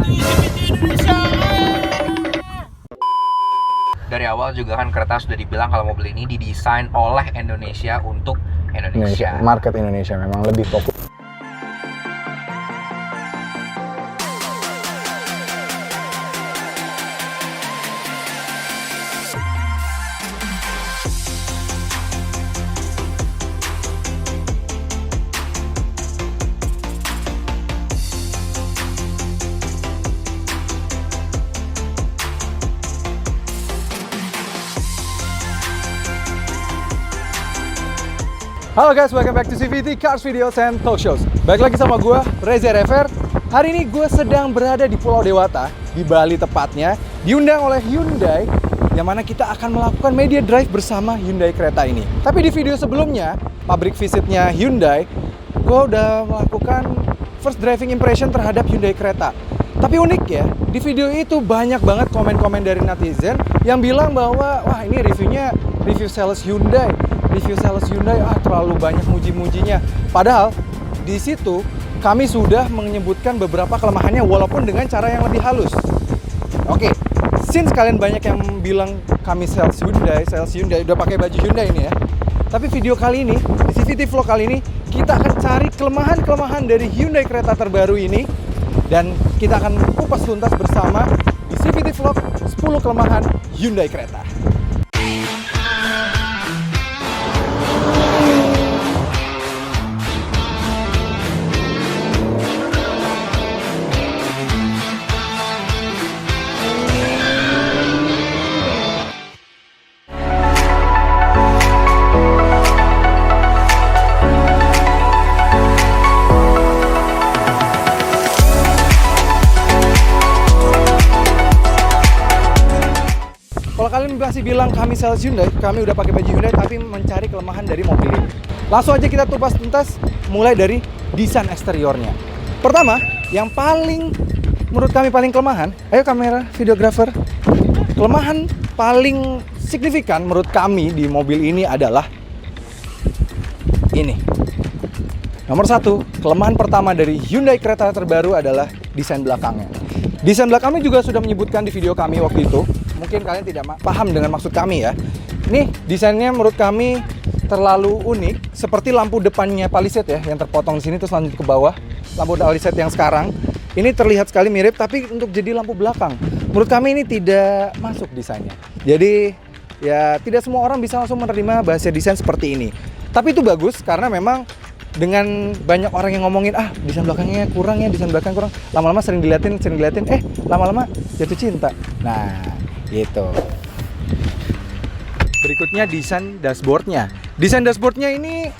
Dari awal juga kan kereta sudah dibilang kalau mobil ini didesain oleh Indonesia untuk Indonesia. Market Indonesia memang lebih fokus. Halo guys, welcome back to CVT Cars Videos and Talk Shows. Balik lagi sama gue, Reza Rever. Hari ini gue sedang berada di Pulau Dewata, di Bali tepatnya. Diundang oleh Hyundai, yang mana kita akan melakukan media drive bersama Hyundai Creta ini. Tapi di video sebelumnya, pabrik visitnya Hyundai, gue udah melakukan first driving impression terhadap Hyundai Creta. Tapi unik ya, di video itu banyak banget komen-komen dari netizen yang bilang bahwa, wah ini reviewnya review sales Hyundai. Review sales Hyundai, terlalu banyak muji-mujinya. Padahal di situ kami sudah menyebutkan beberapa kelemahannya walaupun dengan cara yang lebih halus. Oke, since kalian banyak yang bilang kami sales Hyundai udah pakai baju Hyundai ini ya. Tapi video kali ini, di CVT Vlog kali ini, kita akan cari kelemahan-kelemahan dari Hyundai Creta terbaru ini dan kita akan kupas tuntas bersama di CVT Vlog 10 kelemahan Hyundai Creta. Kalau kalian masih bilang kami sales Hyundai, kami udah pakai baju Hyundai tapi mencari kelemahan dari mobil ini. Langsung aja kita kupas tuntas mulai dari desain eksteriornya. Pertama, yang paling menurut kami paling kelemahan, ayo kamera videographer. Kelemahan paling signifikan menurut kami di mobil ini adalah ini. Nomor satu, kelemahan pertama dari Hyundai Creta terbaru adalah desain belakangnya. Desain belakangnya juga sudah menyebutkan di video kami waktu itu. Mungkin kalian tidak paham dengan maksud kami ya. Ini desainnya menurut kami terlalu unik, seperti lampu depannya Palisade ya, yang terpotong di sini terus lanjut ke bawah. Lampu Palisade yang sekarang ini terlihat sekali mirip, tapi untuk jadi lampu belakang, menurut kami ini tidak masuk desainnya. Jadi ya tidak semua orang bisa langsung menerima bahasa desain seperti ini. Tapi itu bagus karena memang dengan banyak orang yang ngomongin desain belakangnya kurang ya, desain belakang kurang, lama-lama sering diliatin, lama-lama jatuh cinta. Nah gitu. Berikutnya desain dashboardnya. Desain dashboardnya ini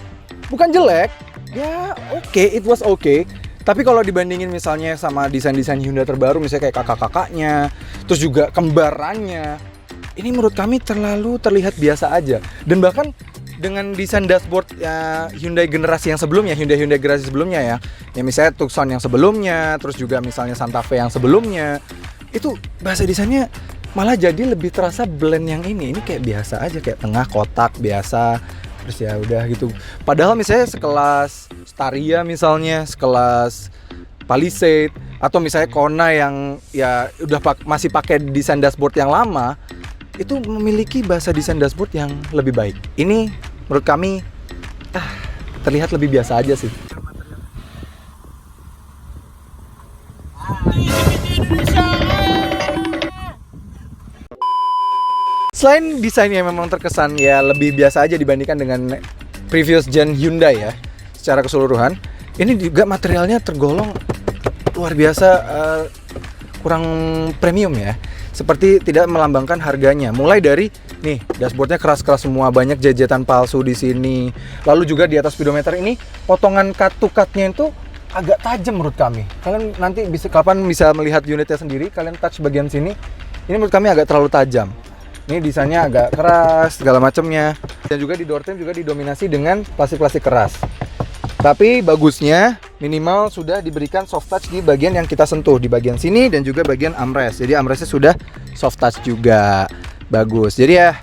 bukan jelek, ya oke, it was okay. Tapi kalau dibandingin misalnya sama desain-desain Hyundai terbaru, misalnya kayak kakak-kakaknya, terus juga kembarannya, ini menurut kami terlalu terlihat biasa aja. Dan bahkan dengan desain dashboard Hyundai generasi yang sebelumnya, Hyundai generasi sebelumnya ya misalnya Tucson yang sebelumnya, terus juga misalnya Santa Fe yang sebelumnya, itu bahasa desainnya malah jadi lebih terasa blend yang ini kayak biasa aja, kayak tengah kotak biasa, terus ya udah gitu. Padahal misalnya sekelas Staria misalnya, sekelas Palisade, atau misalnya Kona yang ya udah masih pakai desain dashboard yang lama, itu memiliki bahasa desain dashboard yang lebih baik. Ini menurut kami terlihat lebih biasa aja sih. Selain desainnya memang terkesan ya lebih biasa aja dibandingkan dengan previous gen Hyundai ya, secara keseluruhan, ini juga materialnya tergolong luar biasa kurang premium ya. Seperti tidak melambangkan harganya. Mulai dari nih dashboardnya keras-keras semua, banyak jejetan palsu di sini. Lalu juga di atas speedometer ini potongan cut-to-cutnya itu agak tajam menurut kami. Kalian nanti kapan bisa melihat unitnya sendiri, kalian touch bagian sini. Ini menurut kami agak terlalu tajam. Ini desainnya agak keras segala macamnya. Dan juga di door trim juga didominasi dengan plastik-plastik keras. Tapi bagusnya minimal sudah diberikan soft touch di bagian yang kita sentuh, di bagian sini dan juga bagian armrest. Jadi armrestnya sudah soft touch juga. Bagus. Jadi ya,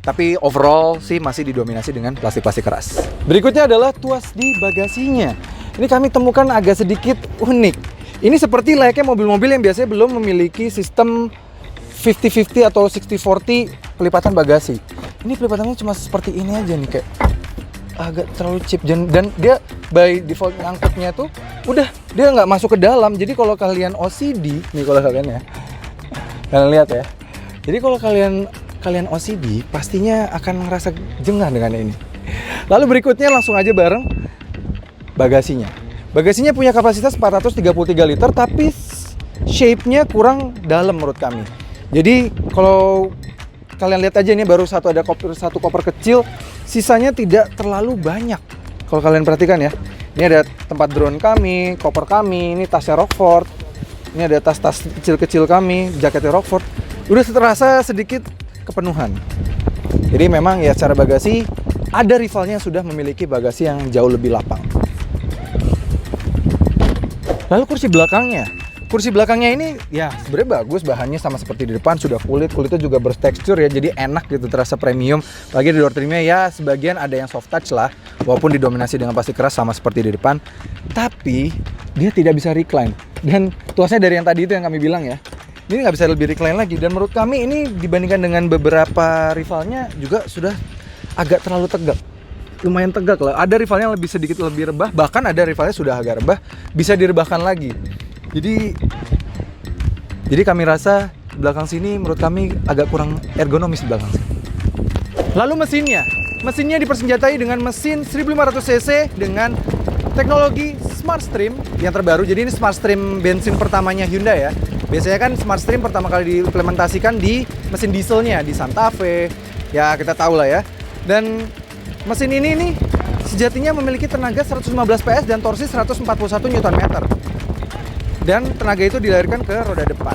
tapi overall sih masih didominasi dengan plastik-plastik keras. Berikutnya adalah tuas di bagasinya. Ini kami temukan agak sedikit unik. Ini seperti layaknya mobil-mobil yang biasanya belum memiliki sistem 50-50 atau 60-40 pelipatan bagasi. Ini pelipatannya cuma seperti ini aja nih, kayak agak terlalu cheap. Dan dia by default ngangkutnya tuh udah, dia nggak masuk ke dalam. Jadi kalau kalian OCD, nih kalau kalian lihat ya. Jadi kalau kalian OCD, pastinya akan ngerasa jengah dengan ini. Lalu berikutnya langsung aja bareng bagasinya. Bagasinya punya kapasitas 433 liter, tapi shape-nya kurang dalam menurut kami. Jadi kalau kalian lihat aja ini baru ada satu koper kecil, sisanya tidak terlalu banyak. Kalau kalian perhatikan ya, ini ada tempat drone kami, koper kami, ini tasnya Rockford, ini ada tas-tas kecil-kecil kami, jaketnya Rockford. Udah terasa sedikit kepenuhan. Jadi memang ya secara bagasi ada rivalnya yang sudah memiliki bagasi yang jauh lebih lapang. Lalu kursi belakangnya. Kursi belakangnya ini ya sebenarnya bagus, bahannya sama seperti di depan, sudah kulitnya juga bertekstur ya, jadi enak gitu, terasa premium. Lagi di door trimnya ya sebagian ada yang soft touch lah, walaupun didominasi dengan plastik keras sama seperti di depan. Tapi dia tidak bisa recline, dan tuasnya dari yang tadi itu yang kami bilang ya, ini nggak bisa lebih recline lagi. Dan menurut kami ini dibandingkan dengan beberapa rivalnya juga sudah agak terlalu tegak. Lumayan tegak lah, ada rivalnya yang sedikit lebih rebah, bahkan ada rivalnya sudah agak rebah, bisa direbahkan lagi. Jadi kami rasa belakang sini menurut kami agak kurang ergonomis di belakang sini. Lalu mesinnya dipersenjatai dengan mesin 1500 cc dengan teknologi Smart Stream yang terbaru. Jadi ini Smart Stream bensin pertamanya Hyundai ya. Biasanya kan Smart Stream pertama kali diimplementasikan di mesin dieselnya di Santa Fe. Ya kita tahu lah ya. Dan mesin ini nih sejatinya memiliki tenaga 115 PS dan torsi 141 Nm. Dan tenaga itu dilahirkan ke roda depan.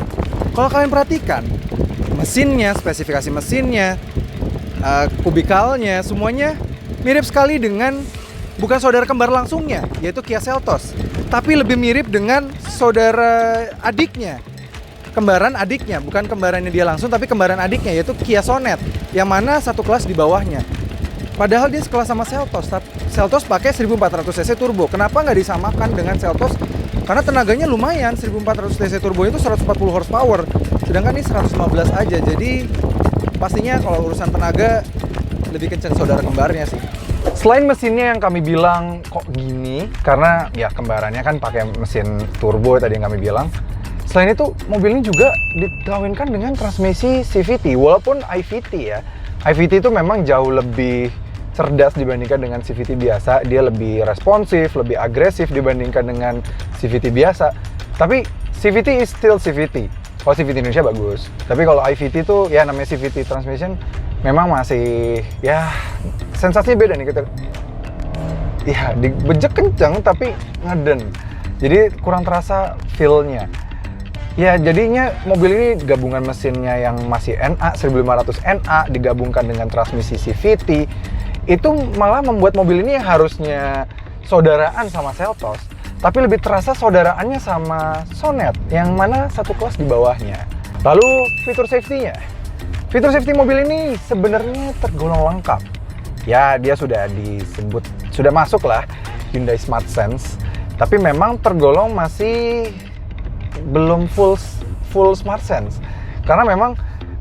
Kalau kalian perhatikan, mesinnya, spesifikasi mesinnya, kubikalnya, semuanya mirip sekali dengan bukan saudara kembar langsungnya, yaitu Kia Seltos, tapi lebih mirip dengan saudara adiknya, kembaran adiknya, bukan kembarannya dia langsung, tapi kembaran adiknya, yaitu Kia Sonet, yang mana satu kelas di bawahnya. Padahal dia sekelas sama Seltos, Seltos pakai 1400 cc turbo. Kenapa nggak disamakan dengan Seltos? Karena tenaganya lumayan, 1400 cc turbo itu 140 horsepower, sedangkan ini 115 aja. Jadi pastinya kalau urusan tenaga lebih kencang saudara kembarnya sih. Selain mesinnya yang kami bilang kok gini, karena ya kembarannya kan pakai mesin turbo tadi yang kami bilang. Selain itu mobil ini juga dikawinkan dengan transmisi CVT, walaupun IVT ya. IVT itu memang jauh lebih cerdas dibandingkan dengan CVT biasa. Dia lebih responsif, lebih agresif dibandingkan dengan CVT biasa. Tapi CVT is still CVT. Kalau CVT Indonesia bagus. Tapi kalau IVT itu ya namanya CVT transmission memang masih ya sensasinya beda nih kita. Ya dibejek kencang tapi ngeden. Jadi kurang terasa feel-nya. Ya jadinya mobil ini gabungan mesinnya yang masih NA 1500 NA digabungkan dengan transmisi CVT. Itu malah membuat mobil ini yang harusnya saudaraan sama Seltos, tapi lebih terasa saudaraannya sama Sonet, yang mana satu kelas di bawahnya. Lalu fitur safety-nya. Fitur safety mobil ini sebenarnya tergolong lengkap. Ya, dia sudah masuk lah Hyundai Smart Sense, tapi memang tergolong masih belum full Smart Sense. Karena memang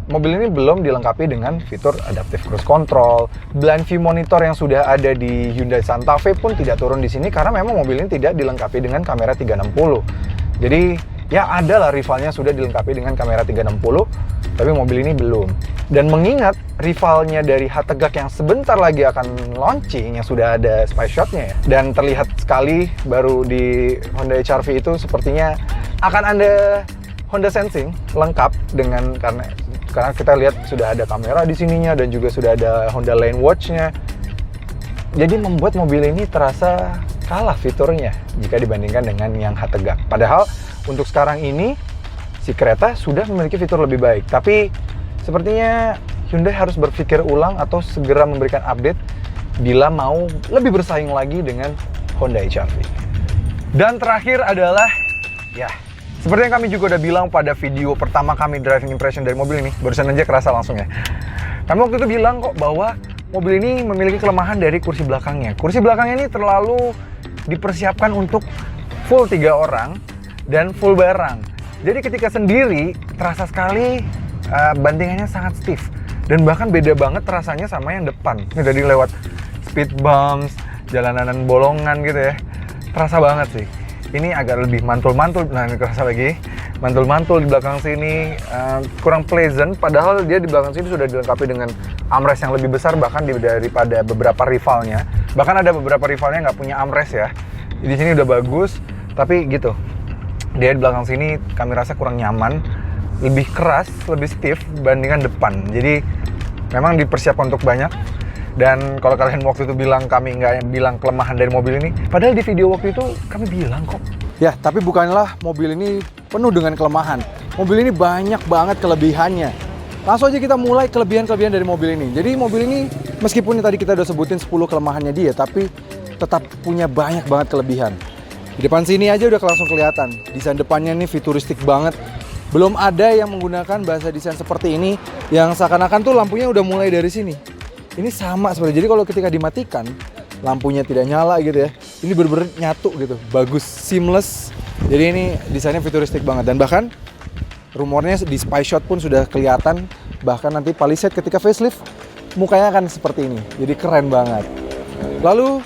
mobil ini belum dilengkapi dengan fitur Adaptive Cruise Control. Blind View Monitor yang sudah ada di Hyundai Santa Fe pun tidak turun di sini karena memang mobil ini tidak dilengkapi dengan kamera 360. Jadi ya ada lah rivalnya sudah dilengkapi dengan kamera 360, tapi mobil ini belum. Dan mengingat rivalnya dari H-Tegak yang sebentar lagi akan launching, yang sudah ada spy shot-nya ya, dan terlihat sekali baru di Honda HR-V itu sepertinya akan ada Honda Sensing lengkap dengan karena kita lihat sudah ada kamera di sininya dan juga sudah ada Honda Lane Watch-nya. Jadi membuat mobil ini terasa kalah fiturnya jika dibandingkan dengan yang H-Tegak. Padahal untuk sekarang ini si kereta sudah memiliki fitur lebih baik. Tapi sepertinya Hyundai harus berpikir ulang atau segera memberikan update bila mau lebih bersaing lagi dengan Honda HR-V. Dan terakhir adalah ya seperti yang kami juga udah bilang pada video pertama kami driving impression dari mobil ini, barusan aja kerasa langsung ya. Kami waktu itu bilang kok bahwa mobil ini memiliki kelemahan dari kursi belakangnya. Kursi belakangnya ini terlalu dipersiapkan untuk full 3 orang, dan full barang. Jadi ketika sendiri terasa sekali bantingannya sangat stiff dan bahkan beda banget rasanya sama yang depan. Ini dari lewat speed bumps, jalanan bolongan gitu ya, terasa banget sih. Ini agak lebih mantul-mantul, nah ini kerasa lagi mantul-mantul di belakang sini, kurang pleasant. Padahal dia di belakang sini sudah dilengkapi dengan armrest yang lebih besar bahkan daripada beberapa rivalnya. Bahkan ada beberapa rivalnya nggak punya armrest ya. Di sini udah bagus, tapi gitu. Dia di belakang sini kami rasa kurang nyaman, lebih keras, lebih stiff dibandingkan depan. Jadi memang dipersiapkan untuk banyak. Dan kalau kalian waktu itu bilang kami nggak bilang kelemahan dari mobil ini, padahal di video waktu itu kami bilang kok. Ya, tapi bukanlah mobil ini penuh dengan kelemahan. Mobil ini banyak banget kelebihannya. Langsung aja kita mulai kelebihan-kelebihan dari mobil ini. Jadi mobil ini meskipun tadi kita udah sebutin 10 kelemahannya dia, tapi tetap punya banyak banget kelebihan. Di depan sini aja udah langsung kelihatan. Desain depannya ini futuristik banget. Belum ada yang menggunakan bahasa desain seperti ini yang seakan-akan tuh lampunya udah mulai dari sini. Ini sama seperti. Jadi kalau ketika dimatikan, lampunya tidak nyala gitu ya. Ini bener-bener nyatu gitu. Bagus, seamless. Jadi ini desainnya futuristik banget. Dan bahkan rumornya di spy shot pun sudah kelihatan. Bahkan nanti Palisade ketika facelift, mukanya akan seperti ini. Jadi keren banget. Lalu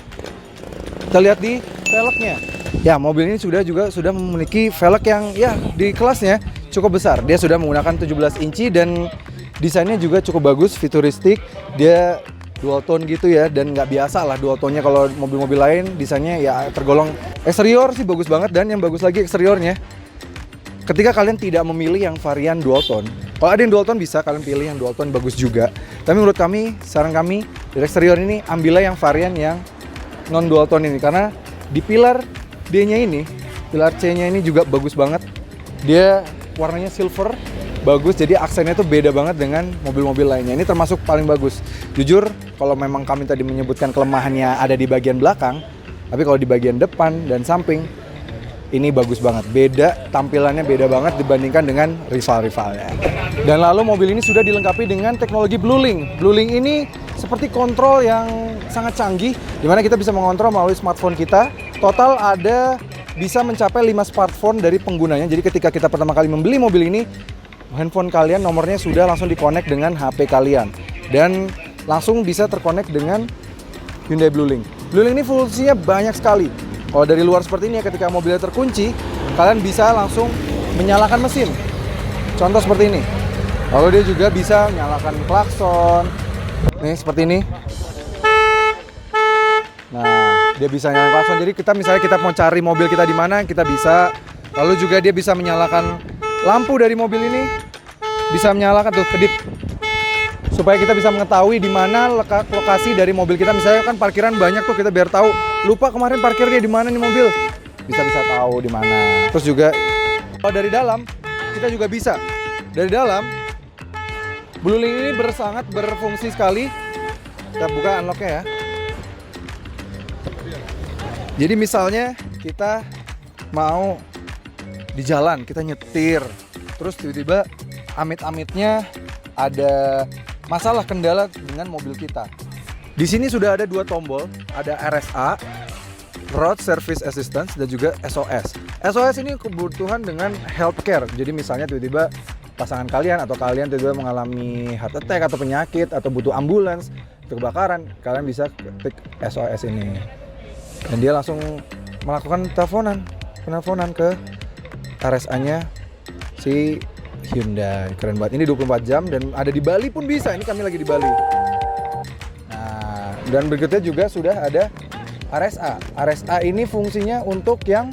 kita lihat di velgnya. Ya, mobil ini sudah memiliki velg yang ya di kelasnya cukup besar. Dia sudah menggunakan 17 inci dan desainnya juga cukup bagus, futuristik. Dia dual tone gitu ya, dan nggak biasa lah dual tone-nya kalau mobil-mobil lain. Desainnya ya tergolong eksterior sih bagus banget, dan yang bagus lagi eksteriornya. Ketika kalian tidak memilih yang varian dual tone, kalau ada yang dual tone bisa kalian pilih yang dual tone, bagus juga. Tapi menurut kami, saran kami dari eksterior ini ambillah yang varian yang non dual tone ini, karena di pilar D-nya ini, pilar C-nya ini juga bagus banget. Dia warnanya silver, bagus, jadi aksennya tuh beda banget dengan mobil-mobil lainnya. Ini termasuk paling bagus. Jujur, kalau memang kami tadi menyebutkan kelemahannya ada di bagian belakang, tapi kalau di bagian depan dan samping, ini bagus banget. Beda, tampilannya beda banget dibandingkan dengan rival-rivalnya. Dan lalu mobil ini sudah dilengkapi dengan teknologi BlueLink. BlueLink ini seperti kontrol yang sangat canggih, di mana kita bisa mengontrol melalui smartphone kita. Total ada bisa mencapai 5 smartphone dari penggunanya. Jadi ketika kita pertama kali membeli mobil ini, handphone kalian nomornya sudah langsung dikonek dengan HP kalian. Dan langsung bisa terkonek dengan Hyundai BlueLink. BlueLink ini fungsinya banyak sekali. Kalau dari luar seperti ini ya, ketika mobilnya terkunci, kalian bisa langsung menyalakan mesin. Contoh seperti ini. Lalu dia juga bisa menyalakan klakson. Nih seperti ini. Nah, dia bisa nyalakan klakson. Jadi misalnya kita mau cari mobil kita di mana, kita bisa. Lalu juga dia bisa menyalakan lampu dari mobil ini. Bisa menyalakan tuh kedip. Supaya kita bisa mengetahui di mana lokasi dari mobil kita. Misalnya kan parkiran banyak tuh, kita biar tahu. Lupa kemarin parkirnya di mana nih mobil. Bisa tahu di mana. Terus juga kalau dari dalam kita juga bisa. Dari dalam BlueLink ini sangat berfungsi sekali. Kita buka unlocknya ya. Jadi misalnya kita mau di jalan, kita nyetir, terus tiba-tiba amit-amitnya ada masalah kendala dengan mobil kita. Di sini sudah ada 2 tombol, ada RSA, Road Service Assistance, dan juga SOS. SOS ini kebutuhan dengan healthcare. Jadi misalnya tiba-tiba pasangan kalian atau kalian tiba-tiba mengalami heart attack atau penyakit atau butuh ambulans, kebakaran, kalian bisa ketik SOS ini. Dan dia langsung melakukan penelponan ke RSA-nya si Hyundai. Keren banget. Ini 24 jam dan ada di Bali pun bisa. Ini kami lagi di Bali. Nah, dan berikutnya juga sudah ada RSA. RSA ini fungsinya untuk yang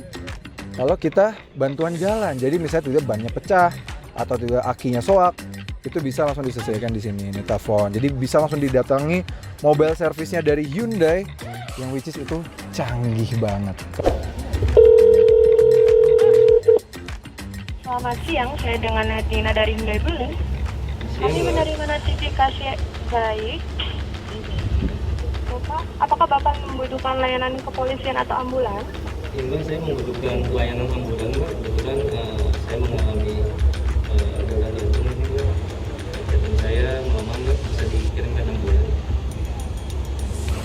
kalau kita bantuan jalan. Jadi misalnya tiba-tiba bannya pecah atau tiba akinya soak, itu bisa langsung diselesaikan di sini. Ini telepon. Jadi bisa langsung didatangi mobile service-nya dari Hyundai yang which is itu canggih banget. Selamat siang, saya dengan Nadina dari Hyundai BlueLink. Kami menerima notifikasi baik. Bapak, apakah Bapak membutuhkan layanan kepolisian atau ambulans? Mbak, saya membutuhkan layanan ambulans, Mbak. Kebetulan saya mengalami gangguan jantung ini, Mbak. Dan saya mama Mbak bisa dikirimkan ambulans.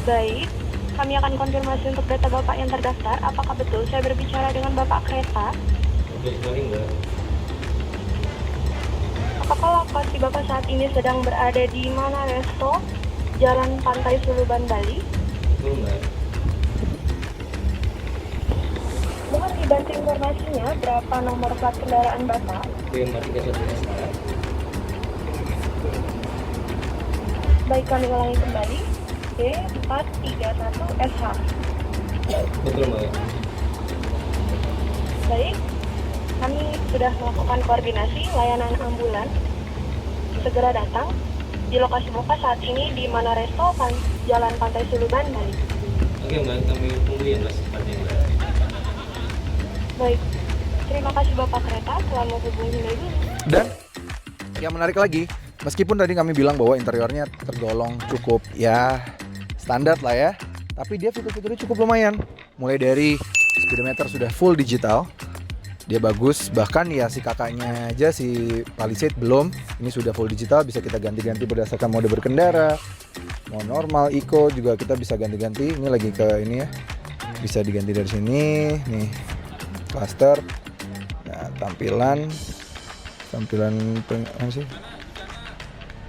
Baik, kami akan konfirmasi untuk data Bapak yang terdaftar. Apakah betul saya berbicara dengan Bapak Kreta? betul sekali Mbak. Apakah lokasi Bapak saat ini sedang berada di mana resto? Jalan Pantai Suluban, Bali? Betul Mbak. Mohon dibantu informasinya, berapa nomor plat kendaraan Bapak? B431SH. Baik, kami ulangi kembali. B431SH. Betul Mbak. Baik, kami sudah melakukan koordinasi layanan ambulan. Segera datang di lokasi Bapak saat ini di mana resto Jalan Pantai Suluban, Bali. Oke Mbak, kami tunggu ya Mbak secepatnya Mbak. Baik, terima kasih Bapak Kereta telah menghubungi Bali. Dan yang menarik lagi, meskipun tadi kami bilang bahwa interiornya tergolong cukup ya standar lah ya, tapi dia fitur-fiturnya cukup lumayan. Mulai dari speedometer sudah full digital, dia bagus. Bahkan ya si kakaknya aja, si Palisade belum, ini sudah full digital, bisa kita ganti-ganti berdasarkan mode berkendara. Mau normal, eco juga kita bisa ganti-ganti. Ini lagi ke ini ya, bisa diganti dari sini nih, cluster. Nah, tampilan apa sih?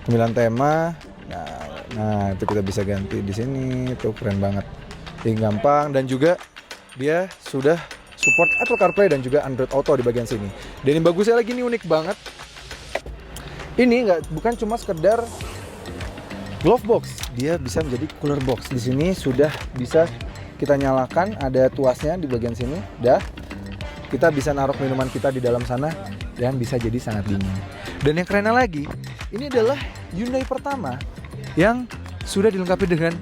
Tampilan tema. Nah, itu kita bisa ganti di sini. Itu keren banget. Ini gampang, dan juga dia sudah support Apple CarPlay dan juga Android Auto di bagian sini. Dan yang bagusnya lagi, ini unik banget. Ini bukan cuma sekedar glove box, dia bisa menjadi cooler box. Di sini sudah bisa kita nyalakan, ada tuasnya di bagian sini. Kita bisa naruh minuman kita di dalam sana dan bisa jadi sangat dingin. Dan yang kerennya lagi, ini adalah Hyundai pertama yang sudah dilengkapi dengan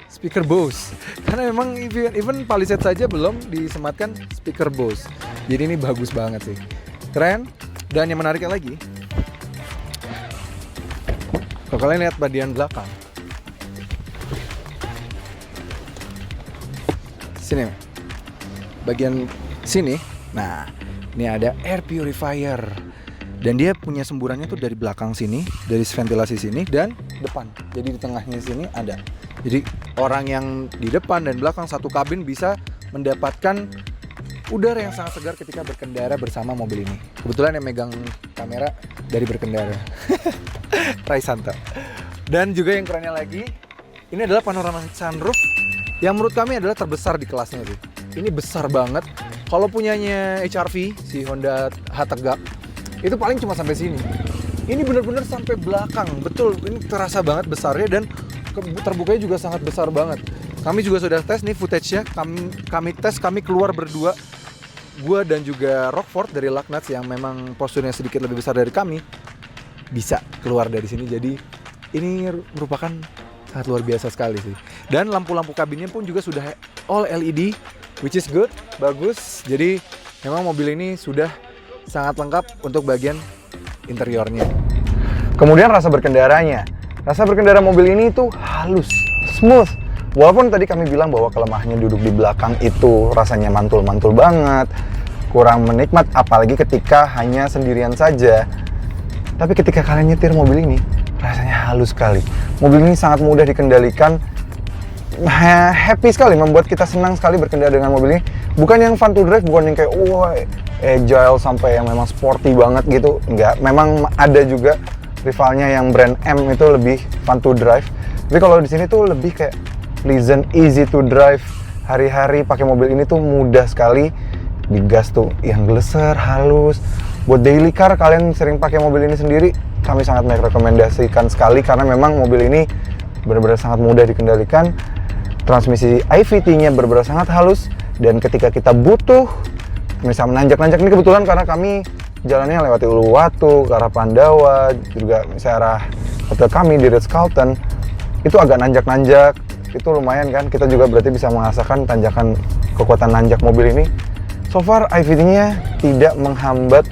speaker Bose. Karena memang even Palisade saja belum disematkan speaker Bose. Jadi ini bagus banget sih. Keren. Dan yang menariknya lagi, kalau kalian lihat bagian belakang, sini, bagian sini, nah ini ada air purifier, dan dia punya semburannya tuh dari belakang sini, dari ventilasi sini dan depan. Jadi di tengahnya sini ada. Jadi orang yang di depan dan belakang satu kabin bisa mendapatkan udara yang sangat segar ketika berkendara bersama mobil ini. Kebetulan yang megang kamera dari berkendara, Rai Santa. Dan juga yang kerennya lagi, ini adalah panoramic sunroof yang menurut kami adalah terbesar di kelasnya sih. Ini besar banget. Kalau punyanya HRV, si Honda H-Tegak, itu paling cuma sampai sini. Ini benar-benar sampai belakang. Betul, ini terasa banget besarnya, dan terbukanya juga sangat besar banget. Kami juga sudah tes nih footage-nya. Kami keluar berdua, gua dan juga Rockford dari Lugnuts yang memang posturnya sedikit lebih besar dari kami, bisa keluar dari sini. Jadi ini merupakan sangat luar biasa sekali sih. Dan lampu-lampu kabinnya pun juga sudah all LED, which is good, bagus. Jadi memang mobil ini sudah sangat lengkap untuk bagian interiornya. Kemudian rasa berkendaranya. Rasa berkendara mobil ini tuh halus, smooth. Walaupun tadi kami bilang bahwa kelemahannya duduk di belakang itu rasanya mantul-mantul banget, kurang menikmat, apalagi ketika hanya sendirian saja. Tapi ketika kalian nyetir mobil ini, rasanya halus sekali. Mobil ini sangat mudah dikendalikan, happy sekali, membuat kita senang sekali berkendara dengan mobil ini. Bukan yang fun to drive, bukan yang kayak agile sampai yang memang sporty banget gitu. Enggak, memang ada juga rivalnya yang brand M itu lebih fun to drive. Tapi kalau di sini tuh lebih kayak pleasant, easy to drive. Hari-hari pakai mobil ini tuh mudah sekali. Digas tuh yang geleser, halus. Buat daily car, kalian sering pakai mobil ini sendiri, kami sangat merekomendasikan sekali karena memang mobil ini benar-benar sangat mudah dikendalikan. Transmisi IVT-nya benar-benar sangat halus, dan ketika kita butuh misalnya menanjak-nanjak, ini kebetulan karena kami jalannya lewati Uluwatu, ke arah Pandawa, juga misalnya arah hotel kami di Ritz-Carlton, itu agak nanjak-nanjak, itu lumayan kan, kita juga berarti bisa merasakan tanjakan kekuatan nanjak mobil ini. So far IVT-nya tidak menghambat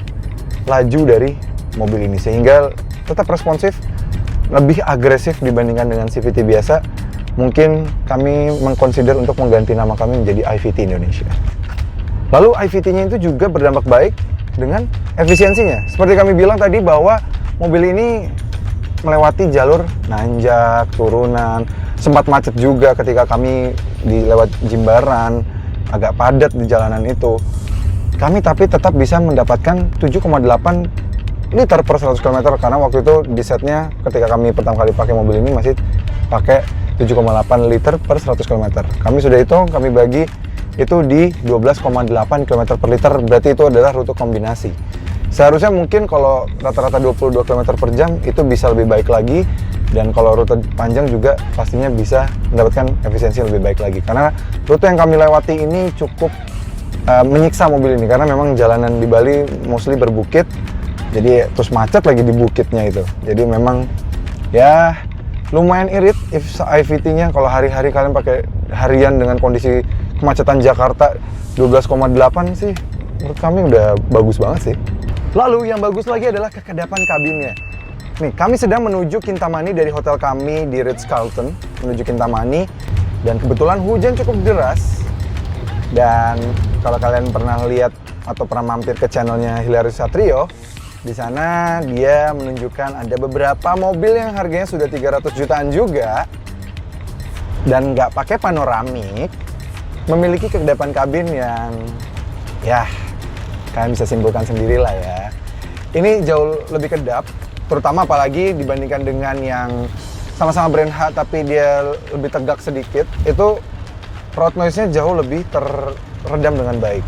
laju dari mobil ini, sehingga tetap responsif, lebih agresif dibandingkan dengan CVT biasa. Mungkin kami mengconsider untuk mengganti nama kami menjadi IVT Indonesia. Lalu IVT-nya itu juga berdampak baik dengan efisiensinya. Seperti kami bilang tadi bahwa mobil ini melewati jalur nanjak, turunan, sempat macet juga ketika kami lewat Jimbaran, agak padat di jalanan itu. kami tapi tetap bisa mendapatkan 7,8 liter per 100 km karena waktu itu di setnya ketika kami pertama kali pakai mobil ini masih pakai 7,8 liter per 100 km. Kami sudah hitung, kami bagi itu di 12,8 km per liter, berarti itu adalah rute kombinasi. Seharusnya mungkin kalau rata-rata 22 km per jam itu bisa lebih baik lagi, dan kalau rute panjang juga pastinya bisa mendapatkan efisiensi lebih baik lagi. Karena rute yang kami lewati ini cukup menyiksa mobil ini karena memang jalanan di Bali mostly berbukit, jadi terus macet lagi di bukitnya itu. Jadi memang ya lumayan irit IVT-nya kalau hari-hari kalian pakai harian dengan kondisi kemacetan Jakarta 12,8 sih menurut kami udah bagus banget sih. Lalu yang bagus lagi adalah kekedapan kabinnya. Nih, kami sedang menuju Kintamani dari hotel kami di Ritz-Carlton menuju Kintamani, dan kebetulan hujan cukup deras. Dan kalau kalian pernah lihat atau pernah mampir ke channelnya Hilary Satrio, di sana dia menunjukkan ada beberapa mobil yang harganya sudah 300 jutaan juga dan nggak pakai panoramik, memiliki kekedapan kabin yang ya kalian bisa simpulkan sendiri lah ya. Ini jauh lebih kedap, terutama apalagi dibandingkan dengan yang sama-sama brand H tapi dia lebih tegak sedikit. Itu road noise-nya jauh lebih teredam dengan baik.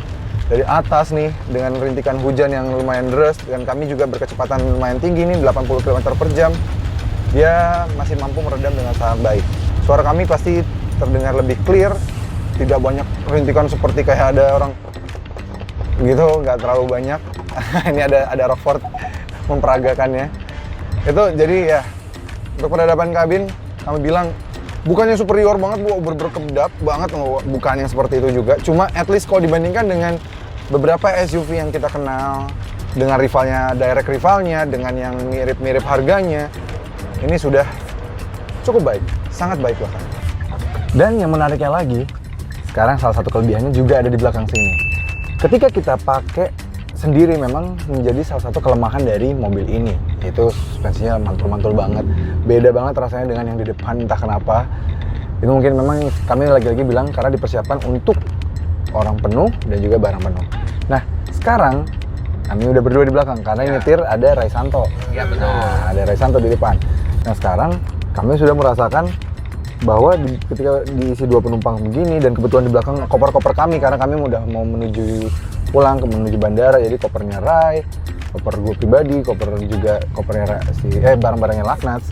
Dari atas nih, dengan rintikan hujan yang lumayan deras, dan kami juga berkecepatan lumayan tinggi nih, 80 km per jam, dia masih mampu meredam dengan sangat baik. Suara kami pasti terdengar lebih clear, tidak banyak rintikan seperti kayak ada orang gitu, nggak terlalu banyak. Ini ada Rockford memperagakannya. Itu jadi ya, untuk peradaban kabin, kami bilang, bukannya superior banget, berkedap banget, bukan yang seperti itu juga. Cuma at least kalau dibandingkan dengan beberapa SUV yang kita kenal, dengan rivalnya, direct rivalnya, dengan yang mirip-mirip harganya, ini sudah cukup baik, sangat baik bahkan. Dan yang menariknya lagi, sekarang salah satu kelebihannya juga ada di belakang sini. Ketika kita pakai sendiri memang menjadi salah satu kelemahan dari mobil ini, yaitu suspensinya mantul-mantul banget, beda banget rasanya dengan yang di depan, entah kenapa. Itu mungkin memang kami lagi-lagi bilang karena dipersiapkan untuk orang penuh dan juga barang penuh. Nah sekarang kami udah berdua di belakang karena yang nyetir ada Raisanto. Iya betul. Nah, ada Raisanto di depan. Nah sekarang kami sudah merasakan bahwa ketika diisi 2 penumpang begini, dan kebetulan di belakang koper-koper kami karena kami udah mau menuju pulang menuju bandara, jadi kopernya Rai, koper gue pribadi, kopernya barang-barangnya Lagnats,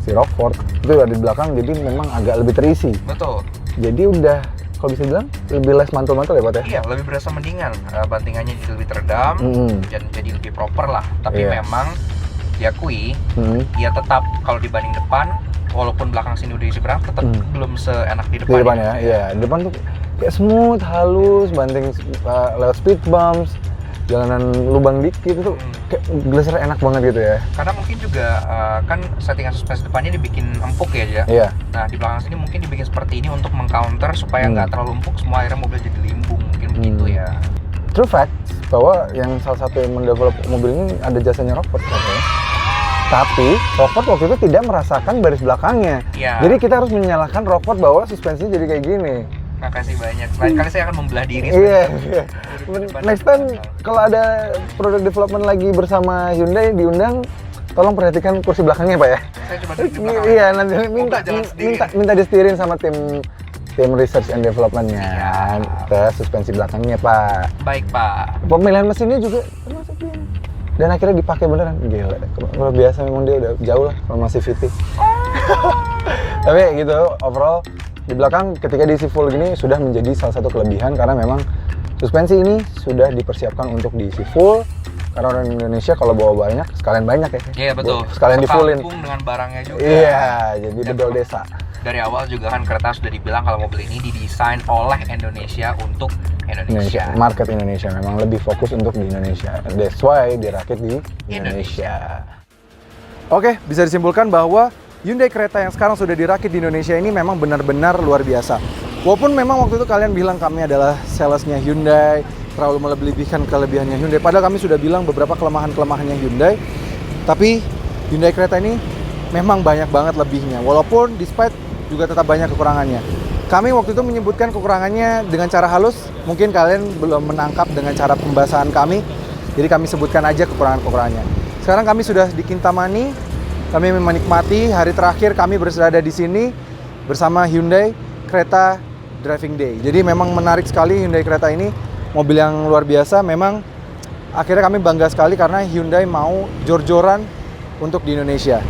si Rockford itu ada di belakang, jadi memang agak lebih terisi. Betul. Jadi udah kalau bisa bilang lebih less mantul-mantul ya Pak ya? Iya, lebih berasa mendingan, bantingannya jadi lebih teredam dan jadi lebih proper lah. Tapi memang diakui, ya tetap kalau dibanding depan, walaupun belakang sini udah diisi berang, tetap belum seenak di depan. Di depan ya, iya. Di depan tuh kayak smooth, halus, banting lewat speed bumps, jalanan lubang dikit itu kayak geleser enak banget gitu ya. Karena mungkin juga kan settingan suspensi depannya dibikin empuk ya, Ja? Iya. Nah di belakang sini mungkin dibikin seperti ini untuk mengcounter supaya nggak terlalu empuk, semua akhirnya mobil jadi limbung, mungkin begitu ya. True fact bahwa yang salah satu yang mendevelop mobil ini ada jasanya Rockford katanya. Tapi Rockford waktu itu tidak merasakan baris belakangnya. Iya. Jadi kita harus menyalahkan Rockford bahwa suspensinya jadi kayak gini. Makasih banyak. Lain kali saya akan membelah diri. Iya. Next time kalau ada product development lagi bersama Hyundai diundang, tolong perhatikan kursi belakangnya Pak ya. Saya coba duduk di belakang. Iya, nanti minta disetirin sama tim research and development-nya ke suspensi belakangnya Pak. Baik Pak. Pemilihan mesinnya juga termasuk dia. Dan akhirnya dipakai beneran. Gila, kalau biasa memang dia udah jauh lah sama CVT. Tapi gitu, overall di belakang ketika diisi full gini sudah menjadi salah satu kelebihan karena memang suspensi ini sudah dipersiapkan untuk diisi full. Karena orang Indonesia kalau bawa banyak, sekalian banyak ya. Iya betul. Sekalian di-fullin. Sekampung dengan barangnya juga. Iya, jadi bedol desa. Dari awal juga kan kereta sudah dibilang kalau mobil ini didesain oleh Indonesia untuk Indonesia. Market Indonesia memang lebih fokus untuk di Indonesia. That's why dirakit di Indonesia. Oke, bisa disimpulkan bahwa Hyundai Creta yang sekarang sudah dirakit di Indonesia ini memang benar-benar luar biasa. Walaupun memang waktu itu kalian bilang kami adalah salesnya Hyundai, terlalu melebih-lebihkan kelebihannya Hyundai. Padahal kami sudah bilang beberapa kelemahan-kelemahannya Hyundai. Tapi Hyundai Creta ini memang banyak banget lebihnya. Walaupun despite juga tetap banyak kekurangannya. Kami waktu itu menyebutkan kekurangannya dengan cara halus, mungkin kalian belum menangkap dengan cara pembahasan kami, jadi kami sebutkan aja kekurangan-kekurangannya. Sekarang kami sudah di Kintamani, kami menikmati hari terakhir kami berada di sini bersama Hyundai Creta Driving Day. Jadi memang menarik sekali Hyundai Creta ini, mobil yang luar biasa. Memang akhirnya kami bangga sekali karena Hyundai mau jor-joran untuk di Indonesia.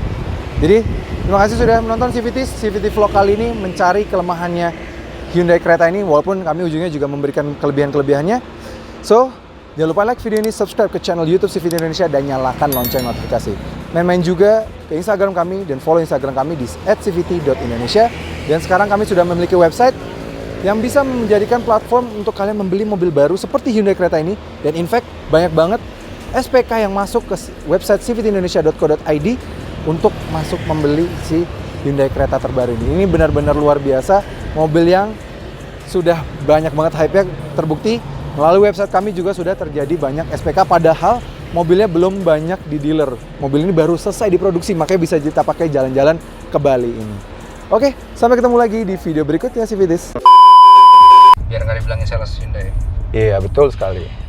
Jadi terima kasih sudah menonton CVT Vlog kali ini, mencari kelemahannya Hyundai Creta ini, walaupun kami ujungnya juga memberikan kelebihan-kelebihannya. So, jangan lupa like video ini, subscribe ke channel YouTube CVT Indonesia, dan nyalakan lonceng notifikasi. Main-main juga ke Instagram kami dan follow Instagram kami di @cvt.indonesia. Dan sekarang kami sudah memiliki website yang bisa menjadikan platform untuk kalian membeli mobil baru seperti Hyundai Creta ini. Dan in fact, banyak banget SPK yang masuk ke website cvtindonesia.co.id untuk masuk membeli si Hyundai Creta terbaru ini. Ini benar-benar luar biasa, mobil yang sudah banyak banget hype-nya terbukti. Melalui website kami juga sudah terjadi banyak SPK, padahal mobilnya belum banyak di dealer. Mobil ini baru selesai diproduksi, makanya bisa kita pakai jalan-jalan ke Bali ini. Oke, sampai ketemu lagi di video berikutnya, CVTs. Biar nggak dibilangin sales Hyundai. Iya, betul sekali.